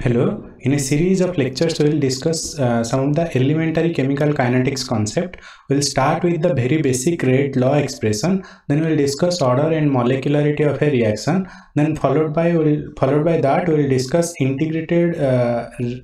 Hello. In a series of lectures, we will discuss some of the elementary chemical kinetics concept. We'll start with the very basic rate law expression. Then we'll discuss order and molecularity of a reaction. Then followed by that we'll discuss integrated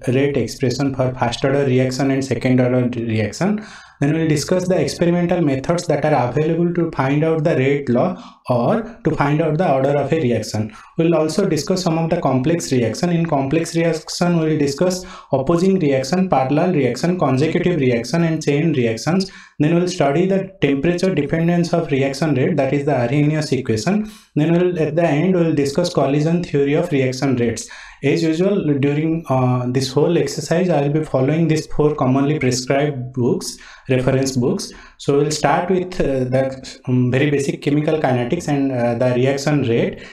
rate expression for first order reaction and second order reaction. Then we'll discuss the experimental methods that are available to find out the rate law or to find out the order of a reaction. We'll also discuss some of the complex reaction. In complex reaction, we'll discuss opposing reaction, parallel reaction, consecutive reaction, and chain reactions. Then we'll study the temperature dependence of reaction rate, that is the Arrhenius equation. Then at the end we'll discuss collision theory of reaction rates. As usual, during this whole exercise, I will be following these 4 commonly prescribed books, reference books. So we'll start with the very basic chemical kinetics and the reaction rate.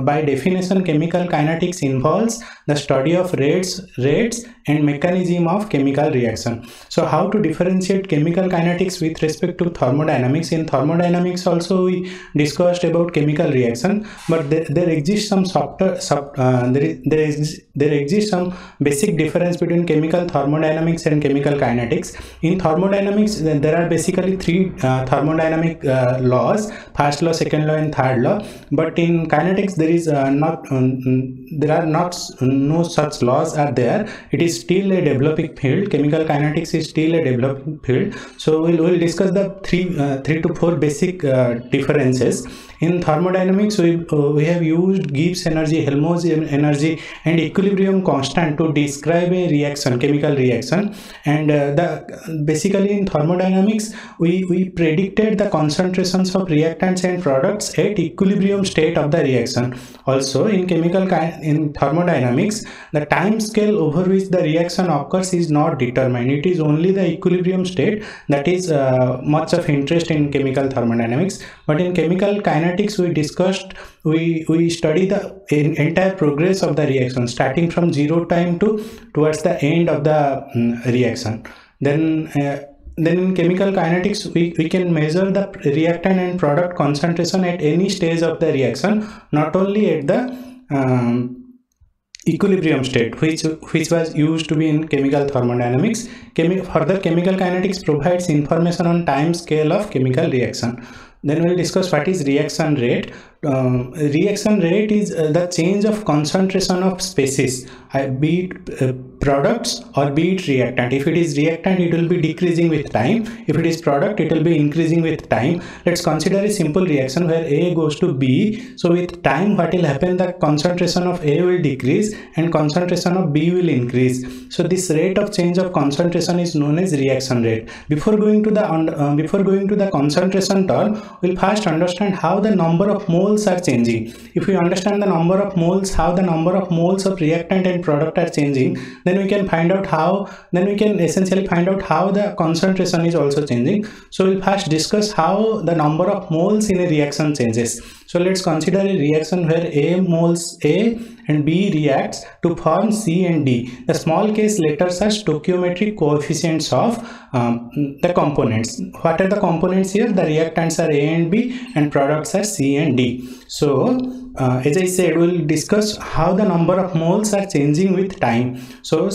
By definition, chemical kinetics involves the study of rates and mechanism of chemical reaction. So how to differentiate chemical kinetics with respect to thermodynamics? In thermodynamics also we discussed about chemical reaction, but there exists some there exists some basic difference between chemical thermodynamics and chemical kinetics. In thermodynamics, there are basically 3 thermodynamic laws: first law, second law, and third law. But in kinetics, there is no such laws are there. It is still a developing field. Chemical kinetics is still a developing field. So we'll discuss the 3 to 4 basic differences. In thermodynamics, we have used Gibbs energy, Helmholtz energy, and equilibrium constant to describe a reaction, chemical reaction. And basically in thermodynamics, we predicted the concentrations of reactants and products at equilibrium state of the reaction. Also, in thermodynamics, the time scale over which the reaction occurs is not determined. It is only the equilibrium state that is much of interest in chemical thermodynamics. But in chemical kinetics, we study the entire progress of the reaction, starting from 0 time towards the end of the reaction. Then in chemical kinetics, we can measure the reactant and product concentration at any stage of the reaction, not only at the equilibrium state, which was used to be in chemical thermodynamics. Further, chemical kinetics provides information on time scale of chemical reaction. Then we'll discuss what is reaction rate. Reaction rate is the change of concentration of species, be it products or be it reactant. If it is reactant, it will be decreasing with time. If it is product, it will be increasing with time. Let's consider a simple reaction where A goes to B. So with time, what will happen? The concentration of A will decrease and concentration of B will increase. So this rate of change of concentration is known as reaction rate. Before going to the concentration term, we'll first understand how the number of moles are changing. If we understand the number of moles, how the number of moles of reactant and product are changing, then we can essentially find out how the concentration is also changing. So we'll first discuss how the number of moles in a reaction changes. So let's consider a reaction where A moles A and B reacts to form C and D. The small case letters are stoichiometric coefficients of the components. What are the components here? The reactants are A and B and products are C and D. So as I said, we'll discuss how the number of moles are changing with time. So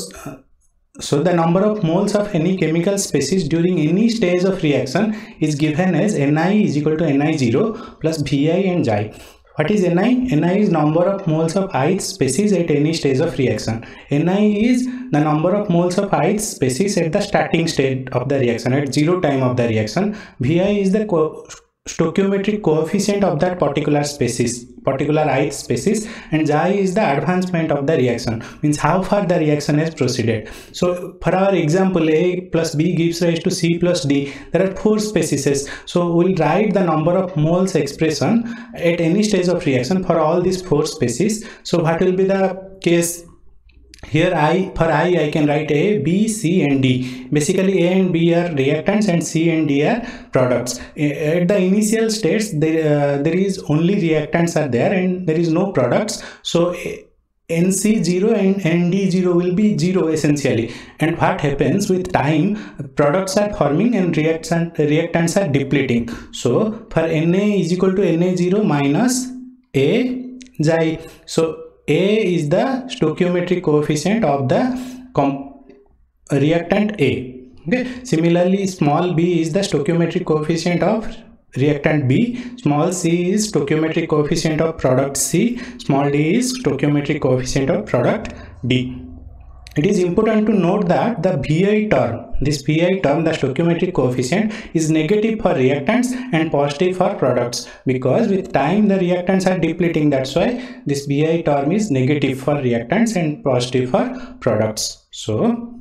the number of moles of any chemical species during any stage of reaction is given as Ni is equal to Ni0 plus Vi and Xi. What is Ni? Ni is number of moles of ith species at any stage of reaction. Ni is the number of moles of ith species at the starting state of the reaction, at 0 time of the reaction. Vi is the stoichiometric coefficient of that particular ith species, and Xi is the advancement of the reaction, means how far the reaction has proceeded. So for our example, A plus B gives rise to C plus D. There are 4 species. So we'll write the number of moles expression at any stage of reaction for all these 4 species. So what will be the case? Here for I can write A, B, C and D. Basically A and B are reactants and C and D are products. At the initial states, there is only reactants are there and there is no products. So NC0 and ND0 will be 0 essentially. And what happens with time, products are forming and reactants are depleting. So for Na is equal to Na0 minus A Xi. So A is the stoichiometric coefficient of the reactant A. Okay. Similarly, small b is the stoichiometric coefficient of reactant B, small c is stoichiometric coefficient of product C, small d is stoichiometric coefficient of product D. It is important to note that the Vi term, this Vi term, the stoichiometric coefficient, is negative for reactants and positive for products, because with time the reactants are depleting. That's why this Vi term is negative for reactants and positive for products. So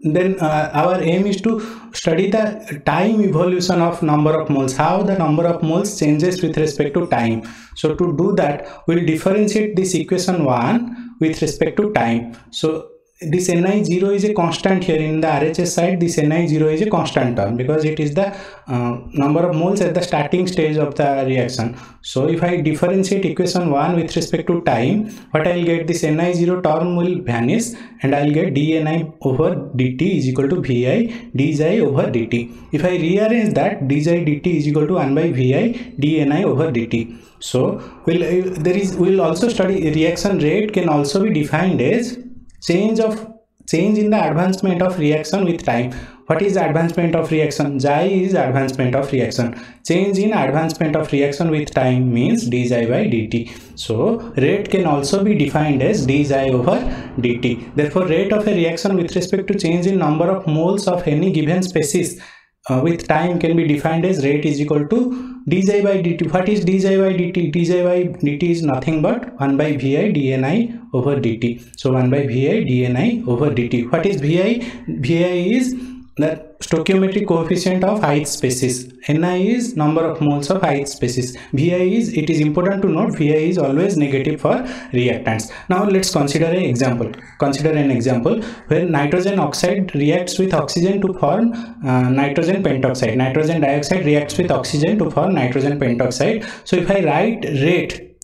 then our aim is to study the time evolution of number of moles, how the number of moles changes with respect to time. So to do that, we'll differentiate this equation 1 with respect to time. So this Ni0 is a constant here in the RHS side. This Ni0 is a constant term because it is the number of moles at the starting stage of the reaction. So if I differentiate equation 1 with respect to time, what I'll get, this Ni0 term will vanish and I'll get dNi over dt is equal to Vi dxi over dt. If I rearrange that, dxi dt is equal to 1 by Vi dNi over dt. So we'll also study reaction rate can also be defined as change in the advancement of reaction with time. What is advancement of reaction? Xi is advancement of reaction. Change in advancement of reaction with time means dxi by dt. So rate can also be defined as dxi over dt. Therefore, rate of a reaction with respect to change in number of moles of any given species with time can be defined as rate is equal to dxi by dt. What is dxi by dt? Dxi by dt is nothing but 1 by Vi dni over dt. So 1 by Vi dni over dt. What is Vi? Vi is the stoichiometric coefficient of ith species. Ni is number of moles of ith species. Vi is, it is important to note, Vi is always negative for reactants. Now let's consider an example. Consider an example where nitrogen oxide reacts with oxygen to form nitrogen pentoxide. Nitrogen dioxide reacts with oxygen to form nitrogen pentoxide. So if I write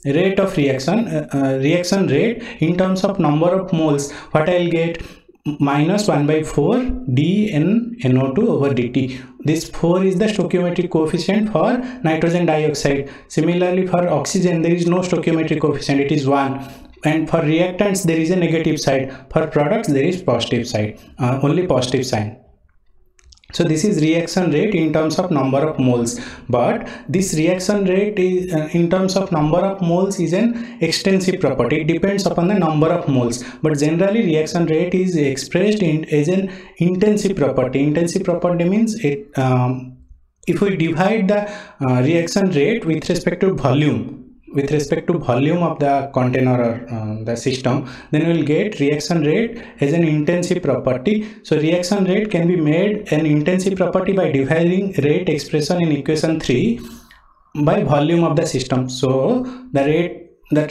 rate of reaction, reaction rate in terms of number of moles, what I'll get? Minus 1 by 4 dNO2 over dt. This 4 is the stoichiometric coefficient for nitrogen dioxide. Similarly, for oxygen there is no stoichiometric coefficient, it is 1. And for reactants there is a negative side. For products there is positive side, only positive sign. So this is reaction rate in terms of number of moles, but this reaction rate is in terms of number of moles is an extensive property. It depends upon the number of moles, but generally reaction rate is expressed as an intensive property. Intensive property means it if we divide the reaction rate with respect to volume, of the container or the system, then we will get reaction rate as an intensive property. So reaction rate can be made an intensive property by dividing rate expression in equation 3 by volume of the system. So that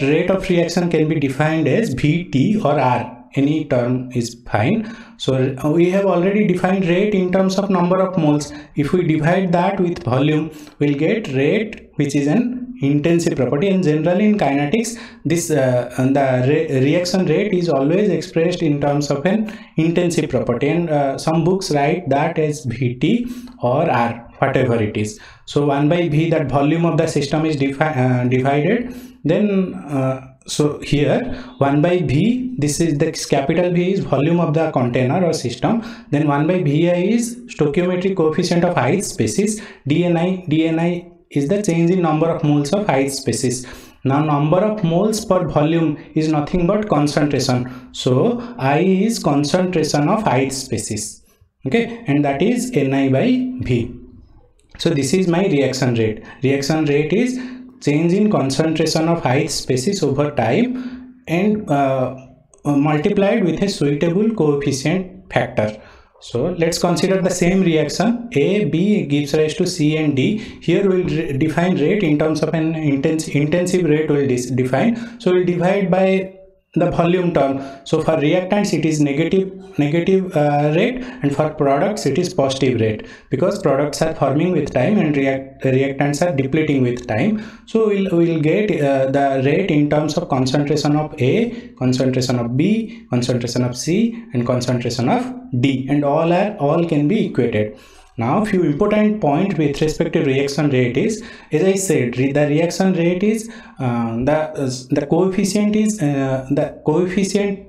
rate of reaction can be defined as Vt or R. Any term is fine. So we have already defined rate in terms of number of moles. If we divide that with volume, we'll get rate, which is an intensive property. And generally in kinetics, this the reaction rate is always expressed in terms of an intensive property, and some books write that as Vt or R, whatever it is. So 1 by V, that volume of the system is divided. Then so here 1 by V, this is the capital V is volume of the container or system. Then 1 by Vi is stoichiometric coefficient of ith species. dni is the change in number of moles of ith species. Now number of moles per volume is nothing but concentration. So I is concentration of ith species. Okay, and that is Ni by V. So this is my reaction rate. Reaction rate is change in concentration of ith species over time and multiplied with a suitable coefficient factor. So let's consider the same reaction. A, B gives rise to C and D. Here we will define rate in terms of an intensive rate we will define. So we will divide by the volume term. So for reactants it is negative rate, and for products it is positive rate, because products are forming with time and reactants are depleting with time. So we'll get the rate in terms of concentration of A, concentration of B, concentration of C, and concentration of D, and all can be equated. Now few important points with respect to reaction rate is, as I said, the reaction rate is the coefficient is the coefficient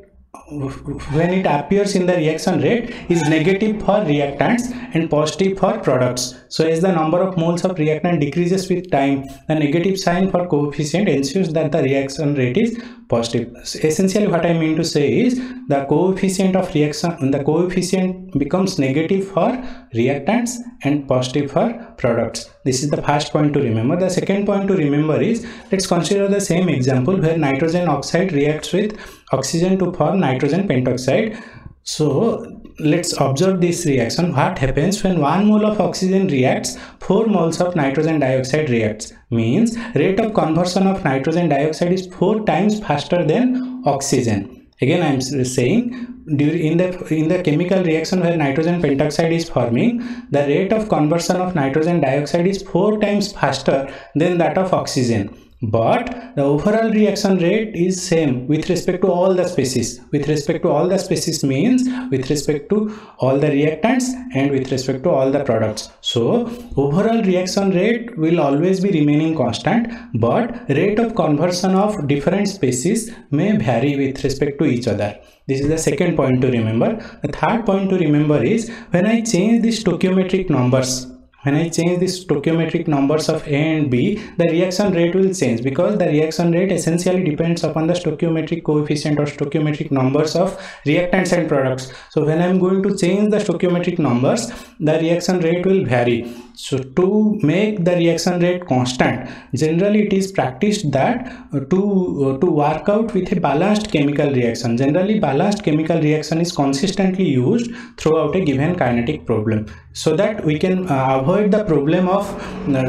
when it appears in the reaction rate is negative for reactants and positive for products. So as the number of moles of reactant decreases with time, the negative sign for coefficient ensures that the reaction rate is positive. So essentially what I mean to say is the coefficient of reaction, the coefficient becomes negative for reactants and positive for products. This is the first point to remember. The second point to remember is, let's consider the same example where nitrogen oxide reacts with oxygen to form nitrogen pentoxide. So let's observe this reaction. What happens when 1 mole of oxygen reacts, 4 moles of nitrogen dioxide reacts? Means rate of conversion of nitrogen dioxide is 4 times faster than oxygen. Again I am saying, in the chemical reaction where nitrogen pentoxide is forming, the rate of conversion of nitrogen dioxide is 4 times faster than that of oxygen. But the overall reaction rate is same with respect to all the species. With respect to all the species means with respect to all the reactants and with respect to all the products. So overall reaction rate will always be remaining constant, but rate of conversion of different species may vary with respect to each other. This is the second point to remember. The third point to remember is, when I change the stoichiometric numbers, when I change the stoichiometric numbers of A and B, the reaction rate will change, because the reaction rate essentially depends upon the stoichiometric coefficient or stoichiometric numbers of reactants and products. So when I am going to change the stoichiometric numbers, the reaction rate will vary. So to make the reaction rate constant, generally it is practiced that to work out with a balanced chemical reaction. Generally balanced chemical reaction is consistently used throughout a given kinetic problem, so that we can avoid the problem of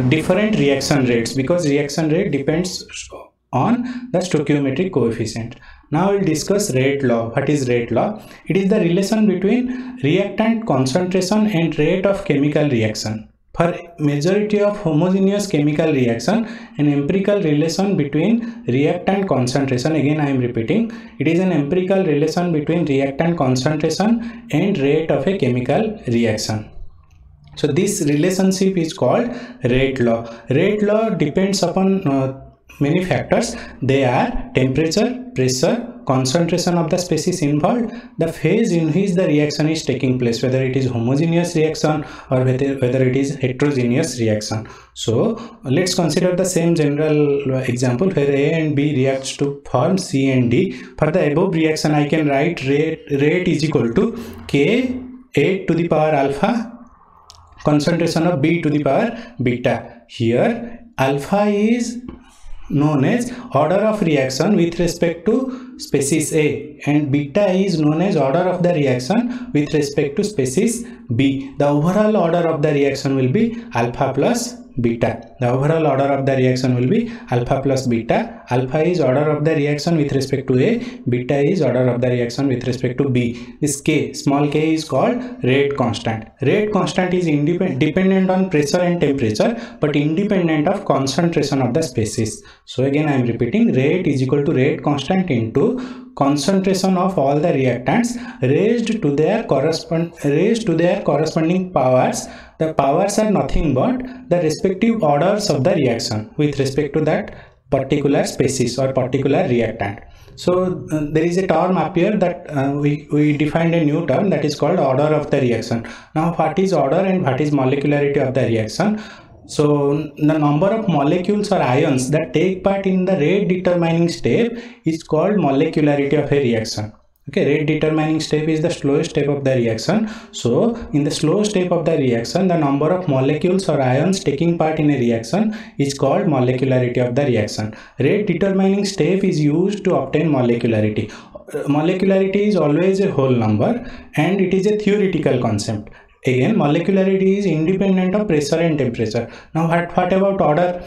different reaction rates, because reaction rate depends on the stoichiometric coefficient. Now we'll discuss rate law. What is rate law? It is the relation between reactant concentration and rate of chemical reaction. For majority of homogeneous chemical reaction, an empirical relation between reactant concentration, again I am repeating, it is an empirical relation between reactant concentration and rate of a chemical reaction. So this relationship is called rate law. Rate law depends upon many factors. They are temperature, pressure, concentration of the species involved, the phase in which the reaction is taking place, whether it is homogeneous reaction or whether it is heterogeneous reaction. So let's consider the same general example where A and B reacts to form C and D. For the above reaction, I can write rate is equal to K A to the power alpha concentration of B to the power beta. Here alpha is known as order of reaction with respect to species A, and beta is known as order of the reaction with respect to species B. The overall order of the reaction will be alpha plus beta. The overall order of the reaction will be alpha plus beta. Alpha is order of the reaction with respect to A, beta is order of the reaction with respect to B. This K, small k, is called rate constant. Rate constant is dependent on pressure and temperature, but independent of concentration of the species. So again I am repeating, rate is equal to rate constant into concentration of all the reactants raised to their corresponding powers. The powers are nothing but the respective orders of the reaction with respect to that particular species or particular reactant. So there is a term up here that we defined a new term, that is called order of the reaction. Now what is order and what is molecularity of the reaction? So the number of molecules or ions that take part in the rate determining step is called molecularity of a reaction. Okay, rate determining step is the slowest step of the reaction. So in the slow step of the reaction, the number of molecules or ions taking part in a reaction is called molecularity of the reaction. Rate determining step is used to obtain molecularity. Molecularity is always a whole number and it is a theoretical concept. Again, molecularity is independent of pressure and temperature. Now what about order?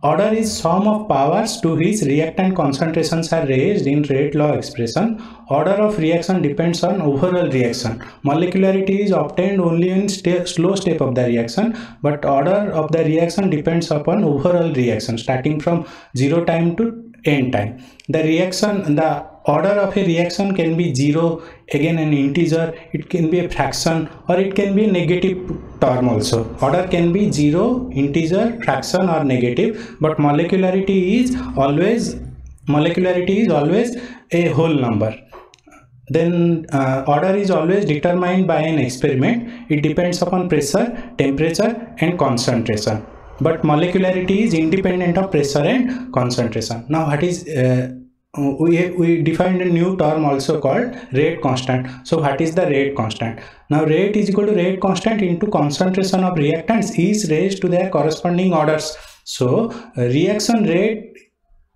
Order is sum of powers to which reactant concentrations are raised in rate law expression. Order of reaction depends on overall reaction. Molecularity is obtained only in slow step of the reaction, but order of the reaction depends upon overall reaction starting from 0 time to end time. The order of a reaction can be 0, again an integer, it can be a fraction, or it can be a negative term also. Order can be 0, integer, fraction, or negative, but molecularity is always a whole number. Then order is always determined by an experiment. It depends upon pressure, temperature, and concentration. But molecularity is independent of pressure and concentration. Now, what is we defined a new term also called rate constant. So what is the rate constant? Now rate is equal to rate constant into concentration of reactants is raised to their corresponding orders. So reaction rate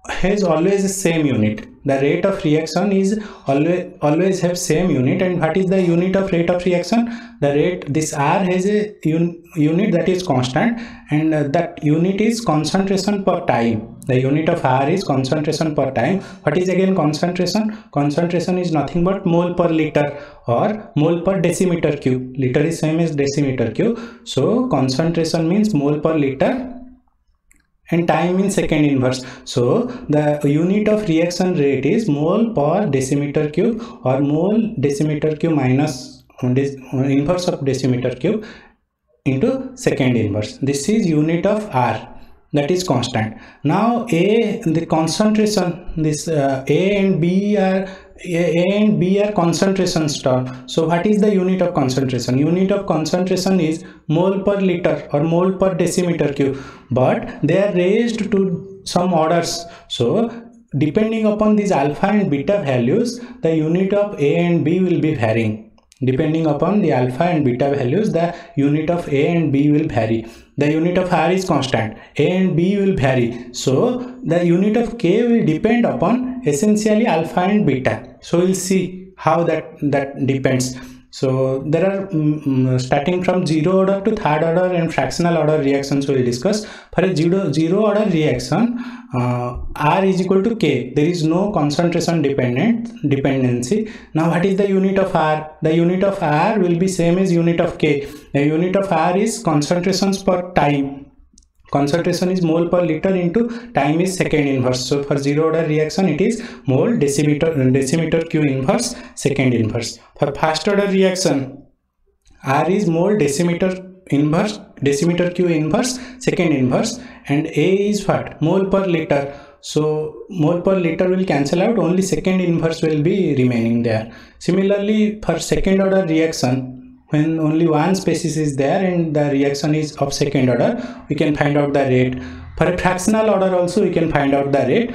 has always the same unit. The rate of reaction is always have same unit. And what is the unit of rate of reaction? The rate, this R has a unit that is constant, and that unit is concentration per time. The unit of R is concentration per time. What is again concentration? Concentration is nothing but mole per liter or mole per decimeter cube. Liter is same as decimeter cube. So concentration means mole per liter, and time in second inverse. So the unit of reaction rate is mole per decimeter cube, or mole decimeter cube minus inverse of decimeter cube into second inverse. This is unit of R, that is constant. Now the concentration, this A and B are concentrations term. So what is the unit of concentration? Unit of concentration is mole per liter or mole per decimeter cube, but they are raised to some orders. So depending upon these alpha and beta values, the unit of A and B will be varying. Depending upon the alpha and beta values, the unit of A and B will vary. The unit of R is constant, A and B will vary. So the unit of K will depend upon essentially alpha and beta. So we'll see how that depends. So there are starting from 0 order to third order and fractional order reactions we will discuss. For a zero order reaction, R is equal to K. There is no concentration dependency. Now what is the unit of R? The unit of R will be same as unit of K. The unit of R is concentrations per time. Concentration is mole per liter into time is second inverse. So for zero order reaction it is mole decimeter Q inverse second inverse. For first order reaction, R is mole decimeter Q inverse second inverse, and A is what? Mole per liter. So mole per liter will cancel out, only second inverse will be remaining there. Similarly for second order reaction, when only one species is there and the reaction is of second order, we can find out the rate. For a fractional order also we can find out the rate.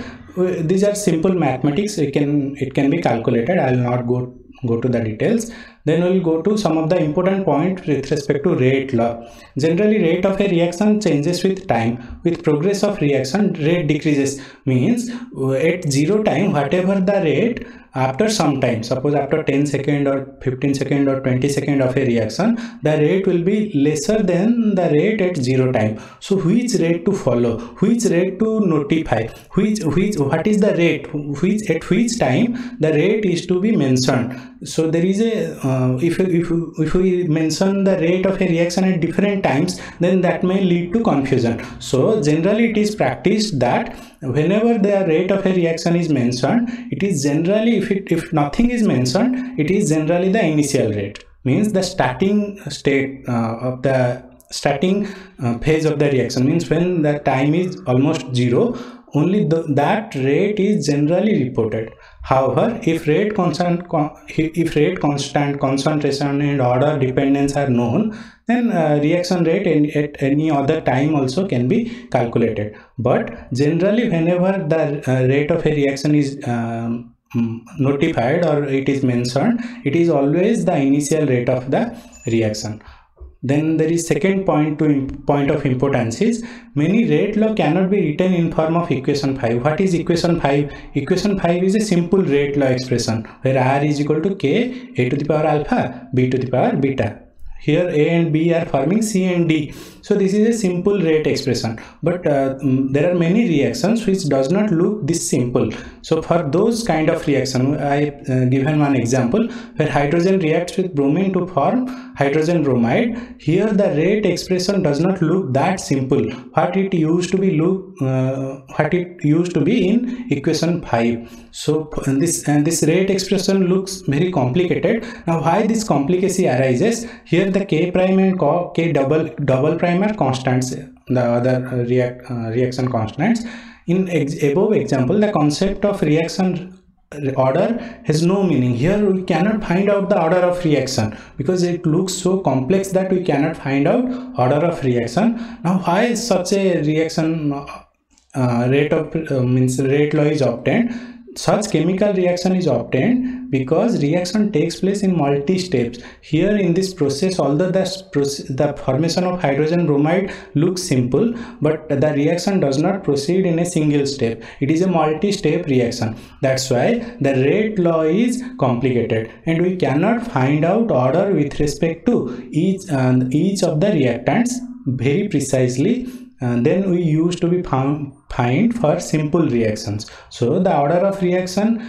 These are simple mathematics, it can be calculated. I will not go to the details. Then we will go to some of the important points with respect to rate law. Generally rate of a reaction changes with time. With progress of reaction, rate decreases. Means at 0 time, whatever the rate, after some time, suppose after 10 second or 15 second or 20 second of a reaction, the rate will be lesser than the rate at 0 time. So which rate to follow, which rate to notify, what is the rate, at which time the rate is to be mentioned. So there is a if we mention the rate of a reaction at different times, then that may lead to confusion. So generally it is practiced that whenever the rate of a reaction is mentioned, it is generally, if nothing is mentioned, it is generally the initial rate, means the starting state of the starting phase of the reaction, means when the time is almost 0, only that rate is generally reported. However, if rate constant, concentration and order dependence are known, then reaction rate at any other time also can be calculated. But generally whenever the rate of a reaction is notified or it is mentioned, it is always the initial rate of the reaction. Then there is second point of importance is many rate law cannot be written in form of equation 5. What is equation 5? Equation 5 is a simple rate law expression where R is equal to K, A to the power alpha, B to the power beta. here A and B are forming C and D. So this is a simple rate expression, but there are many reactions which does not look this simple. So for those kind of reaction, I given one example where hydrogen reacts with bromine to form hydrogen bromide. Here the rate expression does not look that simple. What it used to be in equation 5. So this rate expression looks very complicated. Now why this complicacy arises? Here the K prime and K double prime are constants, the other reaction constants. In above example, the concept of reaction order has no meaning. Here we cannot find out the order of reaction because it looks so complex that we cannot find out order of reaction. Now why is such a reaction rate law is obtained? Such chemical reaction is obtained because reaction takes place in multi steps. Here in this process, although the formation of hydrogen bromide looks simple, but the reaction does not proceed in a single step. It is a multi-step reaction. That's why the rate law is complicated, and we cannot find out order with respect to each of the reactants very precisely. Then we used to be find for simple reactions. So the order of reaction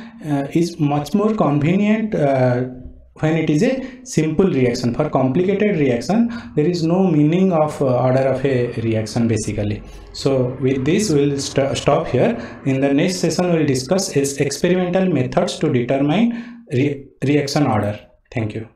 is much more convenient when it is a simple reaction. For complicated reaction, there is no meaning of order of a reaction basically. So with this we will stop here. In the next session we will discuss experimental methods to determine reaction order. Thank you.